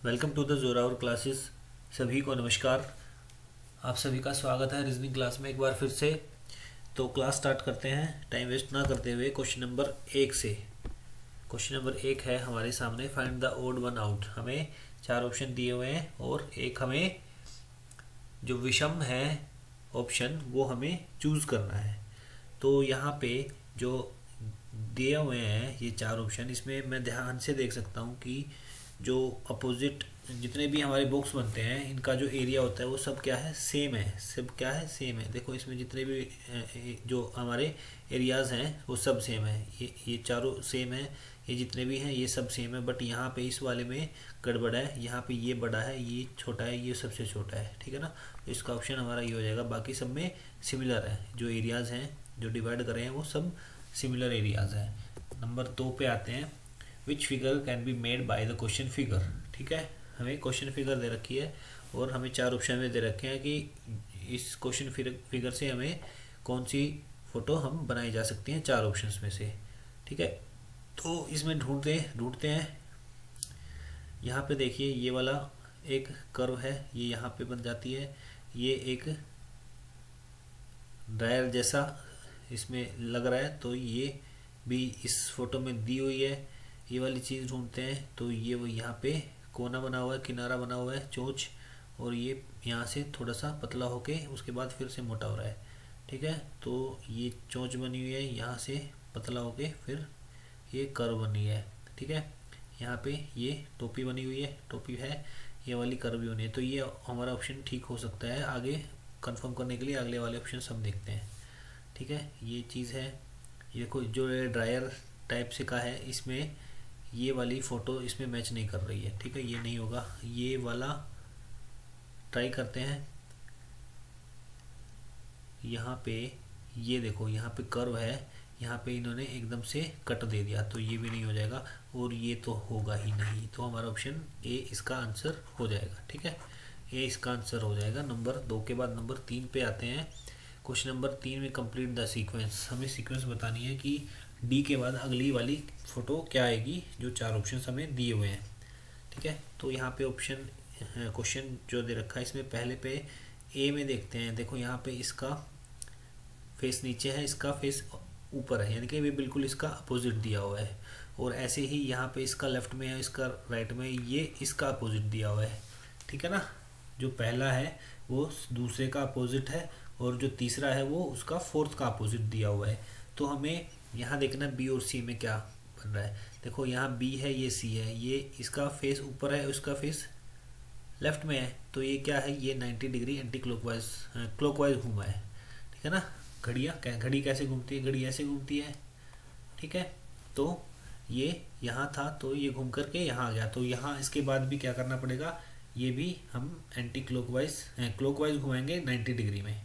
Welcome to the Zorawar classes. सभी को नमस्कार। आप सभी का स्वागत है रीजनिंग क्लास में एक बार फिर से। तो क्लास स्टार्ट करते हैं टाइम वेस्ट ना करते हुए क्वेश्चन नंबर 1 से। क्वेश्चन नंबर 1 है हमारे सामने, find the odd one out. हमें 4 ऑप्शन दिए हुए हैं और एक हमें जो विषम है ऑप्शन वो हमें चूज़ करना है। तो यहाँ पे जो दिए हुए हैं ये 4 ऑप्शन, इसमें मैं ध्यान से देख सकता हूँ कि जो अपोजिट जितने भी हमारे बॉक्स बनते हैं इनका जो एरिया होता है वो सब क्या है, सेम है। सब क्या है, सेम है। देखो इसमें जितने भी जो हमारे एरियाज हैं वो सब सेम है। ये चारों सेम है, ये जितने भी हैं ये सब सेम है। बट यहाँ पे इस वाले में गड़बड़ है, यहाँ पे ये बड़ा है, ये छोटा है, ये सबसे छोटा है। ठीक है ना। तो इसका ऑप्शन हमारा ये हो जाएगा। बाकी सब में सिमिलर है, जो एरियाज हैं जो डिवाइड कर रहे हैं वो सब सिमिलर एरियाज हैं। नंबर 2 पे आते हैं, which figure can be made by the question figure. ठीक है, हमें क्वेश्चन फिगर दे रखी है और हमें 4 ऑप्शन में दे रखे हैं कि इस क्वेश्चन फिगर से हमें कौन सी फ़ोटो हम बनाई जा सकती हैं 4 ऑप्शंस में से। ठीक है, तो इसमें ढूंढते हैं। यहाँ पे देखिए ये वाला एक कर्व है, ये यहाँ पे बन जाती है। ये एक ड्रायर जैसा इसमें लग रहा है, तो ये भी इस फोटो में दी हुई है। ये वाली चीज़ ढूंढते हैं, तो ये वो यहाँ पे कोना बना हुआ है, किनारा बना हुआ है, चोंच, और ये यहाँ से थोड़ा सा पतला होके उसके बाद फिर से मोटा हो रहा है। ठीक है, तो ये चोंच बनी हुई है, यहाँ से पतला होके फिर ये कर्व बनी है। ठीक है, यहाँ पे ये टोपी बनी हुई है, टोपी है, ये वाली कर्व भी बनी है। तो ये हमारा ऑप्शन ठीक हो सकता है। आगे कंफर्म करने के लिए अगले वाले ऑप्शन सब देखते हैं। ठीक है, ये चीज़ है। ये कोई जो ड्रायर टाइप से का है, इसमें ये वाली फ़ोटो इसमें मैच नहीं कर रही है। ठीक है, ये नहीं होगा। ये वाला ट्राई करते हैं। यहाँ पे ये देखो, यहाँ पे कर्व है, यहाँ पे इन्होंने एकदम से कट दे दिया, तो ये भी नहीं हो जाएगा और ये तो होगा ही नहीं। तो हमारा ऑप्शन ए इसका आंसर हो जाएगा। ठीक है, ए इसका आंसर हो जाएगा। नंबर 2 के बाद नंबर 3 पे आते हैं। क्वेश्चन नंबर 3 में कंप्लीट द सीक्वेंस। हमें सीक्वेंस बतानी है कि डी के बाद अगली वाली फ़ोटो क्या आएगी, जो 4 ऑप्शन हमें दिए हुए हैं। ठीक है, तो यहाँ पे ऑप्शन क्वेश्चन जो दे रखा है इसमें पहले पे ए में देखते हैं। देखो यहाँ पे इसका फेस नीचे है, इसका फेस ऊपर है, यानी कि ये बिल्कुल इसका अपोजिट दिया हुआ है। और ऐसे ही यहाँ पे इसका लेफ्ट में है, इसका राइट में, ये इसका अपोजिट दिया हुआ है। ठीक है ना, जो पहला है वो दूसरे का अपोजिट है और जो तीसरा है वो उसका फोर्थ का अपोजिट दिया हुआ है। तो हमें यहाँ देखना बी और सी में क्या बन रहा है। देखो यहाँ बी है, ये सी है, ये इसका फेस ऊपर है, उसका फेस लेफ्ट में है। तो ये क्या है, ये 90 डिग्री एंटी क्लॉकवाइज घूमा है। ठीक है ना। घड़ी कैसे घूमती है, घड़ी ऐसे घूमती है। ठीक है, तो ये यहाँ था तो ये घूम करके यहाँ आ गया। तो यहाँ इसके बाद भी क्या करना पड़ेगा, ये भी हम एंटी क्लॉकवाइज घुमाएंगे 90 डिग्री में।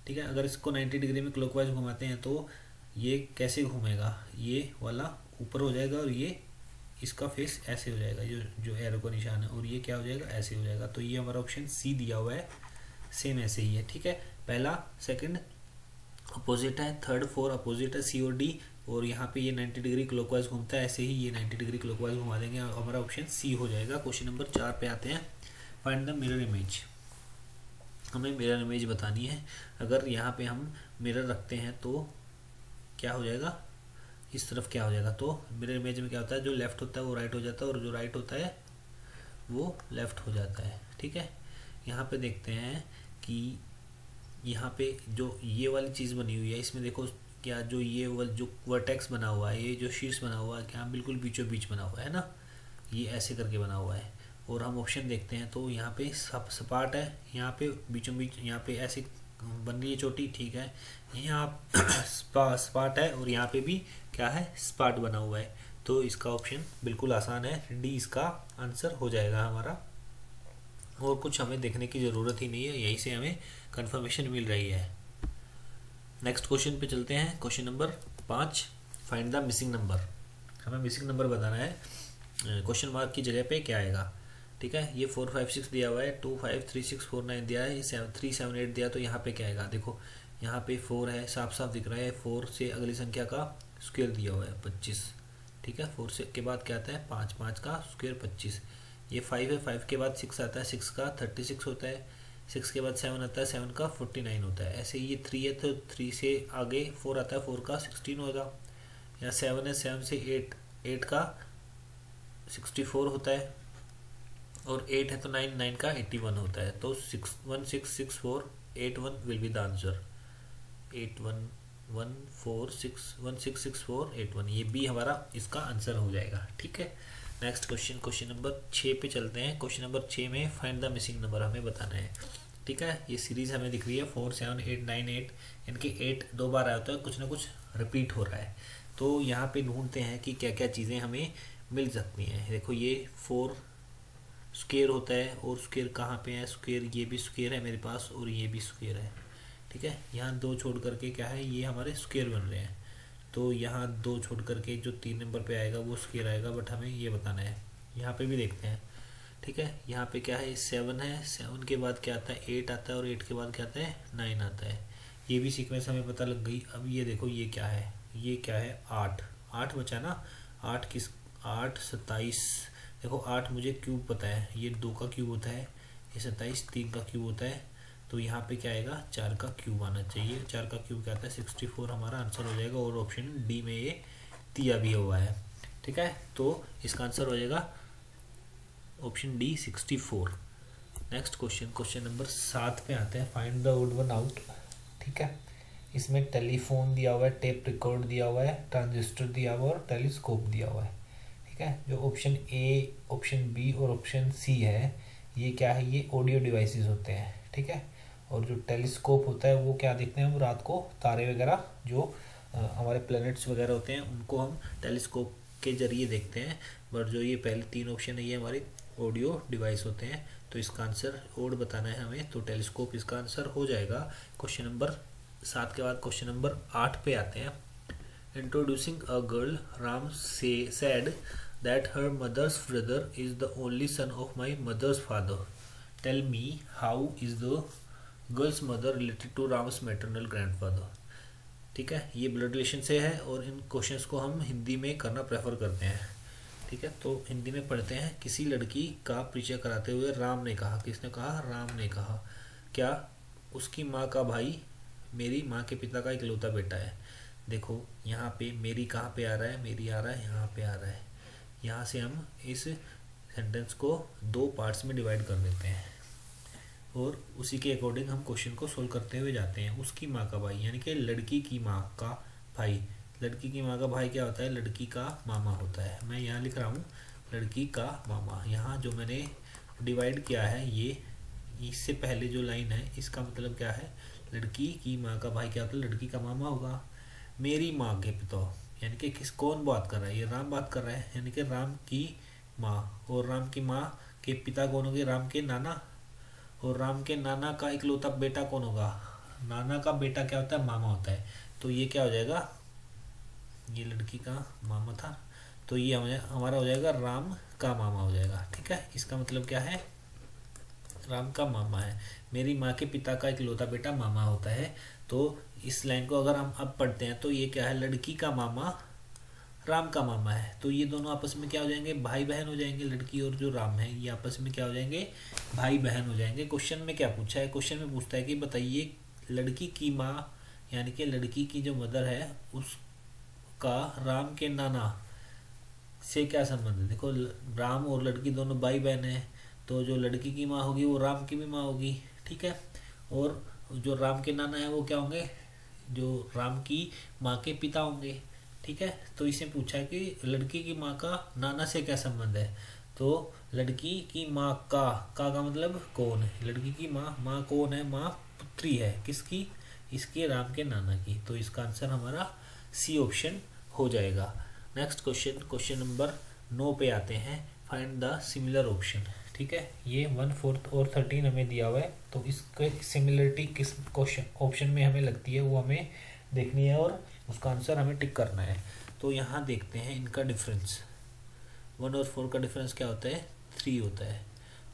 ठीक है, अगर इसको 90 डिग्री में क्लॉकवाइज घुमाते हैं तो ये कैसे घूमेगा, ये वाला ऊपर हो जाएगा और ये इसका फेस ऐसे हो जाएगा, जो एरो का निशान है, और ये क्या हो जाएगा, ऐसे हो जाएगा। तो ये हमारा ऑप्शन सी दिया हुआ है, सेम ऐसे ही है। ठीक है, पहला सेकंड अपोजिट है, थर्ड फोर अपोजिट है, सी और डी, और यहाँ पे ये 90 डिग्री क्लॉकवाइज घूमता है, ऐसे ही ये 90 डिग्री क्लॉकवाइज घुमा देंगे और हमारा ऑप्शन सी हो जाएगा। क्वेश्चन नंबर 4 पे आते हैं, फाइंड द मिरर इमेज। हमें मिरर इमेज बतानी है। अगर यहाँ पे हम मिरर रखते हैं तो क्या हो जाएगा, इस तरफ क्या हो जाएगा। तो मिरर इमेज में क्या होता है, जो लेफ्ट होता है वो राइट हो जाता है और जो राइट होता है वो लेफ्ट हो जाता है। ठीक है, यहाँ पे देखते हैं कि यहाँ पे जो ये वाली चीज़ बनी हुई है, इसमें देखो क्या, जो ये जो वर्टेक्स बना हुआ है, ये जो शीर्ष बना हुआ है, क्या बिल्कुल बीचों बीच बना हुआ है ना, ये ऐसे करके बना हुआ है। और हम ऑप्शन देखते हैं तो यहाँ पे सपाट है, यहाँ पे बीचों बीच, यहाँ पे ऐसे बन रही है चोटी। ठीक है, यहाँ स्पाट है और यहाँ पे भी क्या है, स्पाट बना हुआ है। तो इसका ऑप्शन बिल्कुल आसान है, डी इसका आंसर हो जाएगा हमारा। और कुछ हमें देखने की ज़रूरत ही नहीं है, यहीं से हमें कंफर्मेशन मिल रही है। नेक्स्ट क्वेश्चन पे चलते हैं। Question number 5, find the missing number. हमें मिसिंग नंबर बताना है। क्वेश्चन मार्क की जगह पे क्या आएगा। ठीक है, ये 4 5 6 दिया हुआ है, 2 5 3 6 4 9 दिया है, 3 7 8 दिया, तो यहाँ पे क्या आएगा। देखो यहाँ पे 4 है, साफ साफ दिख रहा है। 4 से अगली संख्या का स्क्वायर दिया हुआ है 25। ठीक है, 4 से के बाद क्या आता है, 5 5 का स्क्वायर 25। ये 5 है, 5 के बाद 6 आता है, 6 का 36 होता है, 6 के बाद 7 आता है, 7 का 49 होता है। ऐसे ये 3 है तो 3 से आगे 4 आता है, 4 का 16 होगा। या 7 है, 7 से 8, 8 का 64 होता है। और 8 है तो 9, 9 का 81 होता है। तो 166481 विल बी द आंसर। 811461666481, ये भी हमारा इसका आंसर हो जाएगा। ठीक है, नेक्स्ट क्वेश्चन, क्वेश्चन नंबर 6 पे चलते हैं। क्वेश्चन नंबर 6 में फाइंड द मिसिंग नंबर हमें बताना है। ठीक है, ये सीरीज हमें दिख रही है 4 7 8 9 8, इनके 8 दो बार आया होता है, कुछ ना कुछ रिपीट हो रहा है। तो यहाँ पे ढूंढते हैं कि क्या क्या चीज़ें हमें मिल सकती हैं। देखो ये 4 स्क्वायर होता है, और स्क्वायर कहाँ पे है, स्क्वायर ये भी स्क्वायर है मेरे पास, और ये भी स्क्वायर है। ठीक है, यहाँ 2 छोड़ करके क्या है, ये हमारे स्क्वायर बन रहे हैं। तो यहाँ 2 छोड़ करके जो 3 नंबर पे आएगा वो स्क्वायर आएगा, बट हमें ये बताना है। यहाँ पे भी देखते हैं। ठीक है, यहाँ पे क्या है, 7 है, 7 के बाद क्या आता है, 8 आता है, और 8 के बाद क्या आता है, 9 आता है। ये भी सीक्वेंस हमें पता लग गई। अब ये देखो ये क्या है, ये क्या है, 8, 8 बचा ना, 8 किस, 8 27। देखो 8 मुझे क्यूब पता है, ये 2 का क्यूब होता है, ये 27 3 का क्यूब होता है। तो यहाँ पे क्या आएगा, 4 का क्यूब आना चाहिए। 4 का क्यूब क्या आता है, 64 हमारा आंसर हो जाएगा, और ऑप्शन डी में ये दिया भी हुआ है। ठीक है, तो इसका आंसर हो जाएगा option D 64। Next question, question number 7 पे आते हैं। Find the odd one out. ठीक है, इसमें टेलीफोन दिया हुआ है, टेप रिकॉर्ड दिया हुआ है, ट्रांजिस्टर दिया हुआ है, और टेलीस्कोप दिया हुआ है। ठीक है, जो ऑप्शन ए, ऑप्शन बी और ऑप्शन सी है, ये क्या है, ये ऑडियो डिवाइसेस होते हैं। ठीक है, और जो टेलीस्कोप होता है वो क्या देखते हैं, हम रात को तारे वगैरह जो हमारे प्लैनेट्स वगैरह होते हैं उनको हम टेलीस्कोप के जरिए देखते हैं। बट जो ये पहले 3 ऑप्शन है ये हमारे ऑडियो डिवाइस होते हैं। तो इसका आंसर ओड बताना है हमें, तो टेलीस्कोप इसका आंसर हो जाएगा। क्वेश्चन नंबर 7 के बाद क्वेश्चन नंबर 8 पे आते हैं। Introducing a girl, Ram said that her mother's brother is the only son of my mother's father. Tell me, how is the girl's mother related to Ram's maternal grandfather? ठीक है, ये blood relation से है, और इन questions को हम हिंदी में करना प्रेफर करते हैं। ठीक है, तो हिंदी में पढ़ते हैं। किसी लड़की का परिचय कराते हुए राम ने कहा, किसने कहा, राम ने कहा, क्या उसकी माँ का भाई मेरी माँ के पिता का इकलौता बेटा है। देखो यहाँ पे मेरी कहाँ पे आ रहा है, मेरी आ रहा है यहाँ पे आ रहा है। यहाँ से हम इस सेंटेंस को 2 पार्ट्स में डिवाइड कर देते हैं, और उसी के अकॉर्डिंग हम क्वेश्चन को सोल्व करते हुए जाते हैं। उसकी माँ का भाई यानी कि लड़की की माँ का भाई। लड़की की माँ का भाई क्या होता है, लड़की का मामा होता है। मैं यहाँ लिख रहा हूँ लड़की का मामा। यहाँ जो मैंने डिवाइड किया है, ये इससे पहले जो लाइन है इसका मतलब क्या है, लड़की की माँ का भाई क्या होता है, लड़की का मामा होगा। मेरी माँ के पिता यानी कि किस, कौन बात कर रहा है, ये राम बात कर रहा है, यानी कि राम की माँ। और राम की माँ के पिता कौन होंगे, राम के नाना। और राम के नाना का इकलौता बेटा कौन होगा, नाना का बेटा क्या होता है, मामा होता है। तो ये क्या हो जाएगा, ये लड़की का मामा था, तो ये हमारा हो जाएगा राम का मामा हो जाएगा। ठीक है, इसका मतलब क्या है, राम का मामा है, मेरी माँ के पिता का इकलौता बेटा मामा होता है। तो इस लाइन को अगर हम अब पढ़ते हैं तो ये क्या है, लड़की का मामा राम का मामा है। तो ये दोनों आपस में क्या हो जाएंगे, भाई बहन हो जाएंगे। लड़की और जो राम है ये आपस में क्या हो जाएंगे, भाई बहन हो जाएंगे। क्वेश्चन में क्या पूछा है, क्वेश्चन में पूछता है कि बताइए लड़की की माँ यानी कि लड़की की जो मदर है उसका राम के नाना से क्या संबंध है। देखो राम और लड़की दोनों भाई बहन है, तो जो लड़की की माँ होगी वो राम की भी माँ होगी। ठीक है, और जो राम के नाना है वो क्या होंगे, जो राम की माँ के पिता होंगे। ठीक है, तो इसे पूछा है कि लड़की की माँ का नाना से क्या संबंध है। तो लड़की की माँ का मतलब कौन है, लड़की की माँ, माँ कौन है, माँ पुत्री है किसकी, इसके राम के नाना की। तो इसका आंसर हमारा सी ऑप्शन हो जाएगा। नेक्स्ट क्वेश्चन, क्वेश्चन नंबर 9 पे आते हैं। Find the similar option. ठीक है, ये 1 4 और 13 हमें दिया हुआ है, तो इसके सिमिलरिटी किस क्वेश्चन ऑप्शन में हमें लगती है वो हमें देखनी है, और उसका आंसर हमें टिक करना है। तो यहाँ देखते हैं इनका डिफरेंस। 1 और 4 का डिफरेंस क्या होता है, 3 होता है,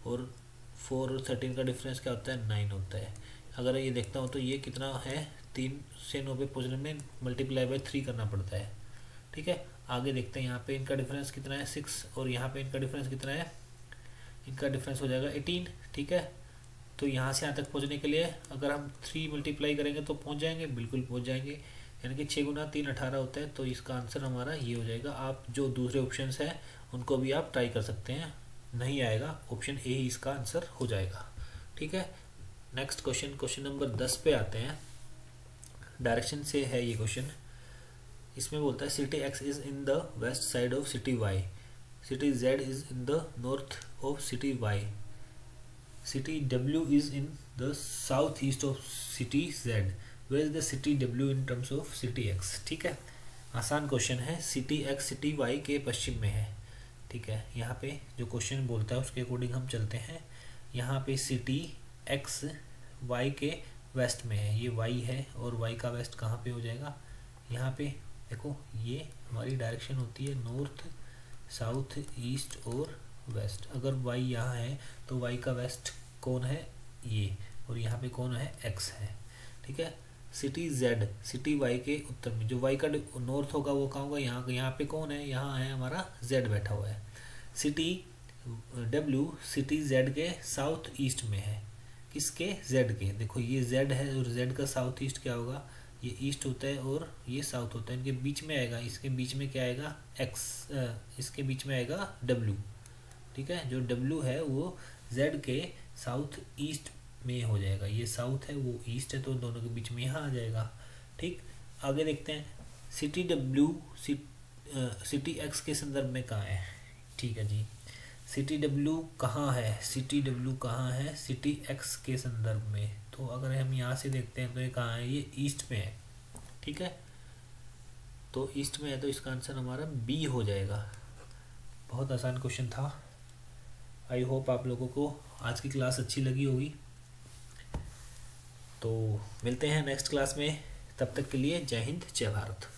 और 4 और 13 का डिफरेंस क्या होता है, 9 होता है। अगर ये देखता हूँ तो ये कितना है, 3 से 9 पे पहुँचने में मल्टीप्लाई बाय 3 करना पड़ता है। ठीक है, आगे देखते हैं यहाँ पे इनका डिफरेंस कितना है, 6, और यहाँ पे इनका डिफरेंस कितना है, इनका डिफरेंस हो जाएगा 18, ठीक है। तो यहाँ से यहाँ तक पहुँचने के लिए अगर हम 3 मल्टीप्लाई करेंगे तो पहुँच जाएंगे, बिल्कुल पहुँच जाएंगे, यानी कि 6 गुना 3 18 होता है। तो इसका आंसर हमारा ये हो जाएगा। आप जो दूसरे ऑप्शंस हैं उनको भी आप ट्राई कर सकते हैं, नहीं आएगा ऑप्शन ए ही इसका आंसर हो जाएगा, ठीक है। नेक्स्ट क्वेश्चन, क्वेश्चन नंबर 10 पे आते हैं। डायरेक्शन से है ये क्वेश्चन। इसमें बोलता है city X is in the west side of city Y, city Z is in the north of city Y, city W is in the south east of city Z, where is the city W in terms of city X. ठीक है, आसान question है। City x city Y के पश्चिम में है, ठीक है। यहाँ पे जो क्वेश्चन बोलता है उसके अकॉर्डिंग हम चलते हैं। यहाँ पे सिटी एक्स वाई के वेस्ट में है, ये वाई है और वाई का वेस्ट कहाँ पे हो जाएगा, यहाँ पे देखो ये हमारी डायरेक्शन होती है नॉर्थ साउथ ईस्ट और वेस्ट। अगर वाई यहाँ है तो वाई का वेस्ट कौन है, ये, और यहाँ पे कौन है, एक्स है, ठीक है। सिटी जेड सिटी वाई के उत्तर में, जो वाई का नॉर्थ होगा वो कहाँ होगा, यहाँ पे कौन है, यहाँ है हमारा जेड बैठा हुआ है। सिटी डब्ल्यू सिटी जेड के साउथ ईस्ट में है, किसके, जेड के। देखो ये जेड है और जेड का साउथ ईस्ट क्या होगा, ये ईस्ट होता है और ये साउथ होता है, इनके बीच में आएगा, इसके बीच में क्या आएगा, एक्स, इसके बीच में आएगा डब्ल्यू, ठीक है। जो डब्ल्यू है वो जेड के साउथ ईस्ट में हो जाएगा, ये साउथ है वो ईस्ट है, तो दोनों के बीच में यहाँ आ जाएगा, ठीक। आगे देखते हैं, सिटी डब्ल्यू सिटी एक्स के संदर्भ में कहाँ है, ठीक है जी। सिटी डब्ल्यू कहाँ है, सिटी डब्ल्यू कहाँ है, सिटी एक्स के संदर्भ में। तो अगर हम यहाँ से देखते हैं तो ये कहाँ है, ये ईस्ट में है, ठीक है। तो ईस्ट में है तो इसका आंसर हमारा बी हो जाएगा। बहुत आसान क्वेश्चन था। आई होप आप लोगों को आज की क्लास अच्छी लगी होगी। तो मिलते हैं नेक्स्ट क्लास में, तब तक के लिए जय हिंद जय भारत।